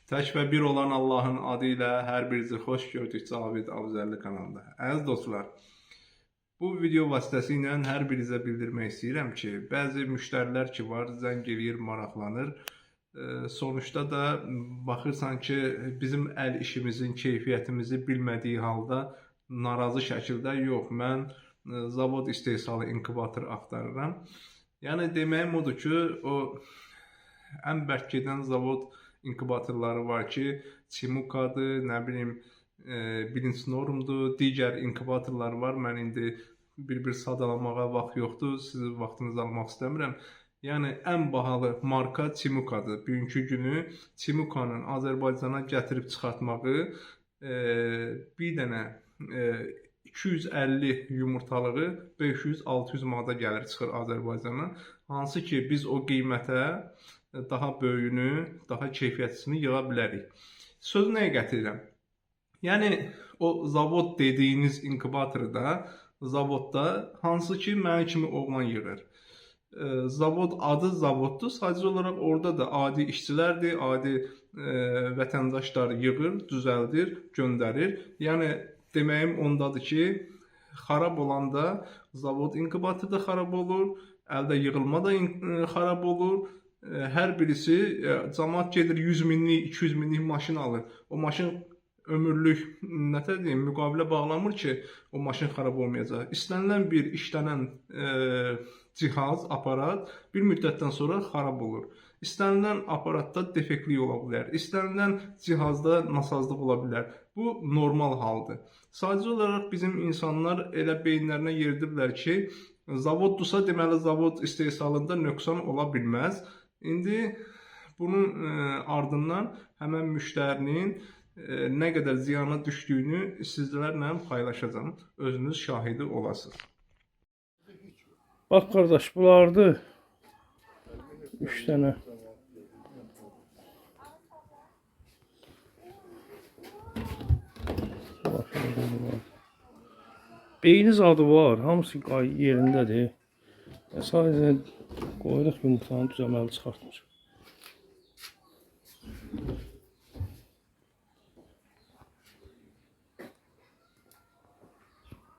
Tək və bir olan Allahın adı ilə hər birinizi xoş gördük Cavid Avzərli kanalında. Əziz dostlar, bu video vasitəsilə hər birinizə bildirmək istəyirəm ki, bəzi müştərilər ki var, zəng eləyir, maraqlanır. Sonuçta da baxırsan ki, bizim əl işimizin keyfiyyətimizi bilmədiyi halda narazı şəkildə yox, mən zavod istehsalı inkubator axtarıram. Yəni deməyim odur ki, o ən bərk gedən zavod inkubatorları var ki, Çimukadır, nə bilim, Bilinçnormdur, digər inkubatorlar var. Mən indi bir sadalamağa vaxt yoxdur, sizin vaxtınızı almaq istəmirəm. Yəni ən bahalı marka Çimukadır. Bugünkü günü Çimukanın Azərbaycana gətirib çıxartmağı bir dənə 250 yumurtalığı 500-600 manata gəlir çıxır Azərbaycana. Hansı ki biz o qiymətə daha böyüyünü, daha keyfiyyətlisini yığa bilərik. Sözü nəyə gətirirəm? Yəni o zavod dediyiniz inkubatoru da zavodda hansı ki mənim kimi oğlan yığır. Zavod adı zavoddur. Sadəcə olaraq orada da adi işçilərdir, adi vətəndaşlar yığır, düzəldir, göndərir. Yəni deməyim ondadır ki, xarab olanda zavod inkubatoru da xarab olur, əldə yığılma da xarab olur. Hər birisi, cəmaət gedir 100 minlik, 200 minlik maşın alır. O maşın ömürlük, nətər deyim, müqavilə bağlamır ki, o maşın xarab olmayacaq. İstənilən bir işlənən cihaz, aparat bir müddətdən sonra xarab olur. İstənilən aparatda defektlik ola bilər. İstənilən cihazda nasazlıq ola bilər. Bu normal haldır. Sadəcə olaraq bizim insanlar elə beyinlərinə yeridirlər ki, zavoddursa deməli zavod istehsalında nöqsan ola bilməz. İndi bunun ardından həmən müştərinin nə qədər ziyana düşdüyünü sizlərlə paylaşacağım. Özünüz şahidi olasınız. Bax qardaş, bulardı 3 dənə. Beyniz adı var, hamısı yerindədir. Sadəcə qoyuruq yumurtanı düzəməli çıxartmır.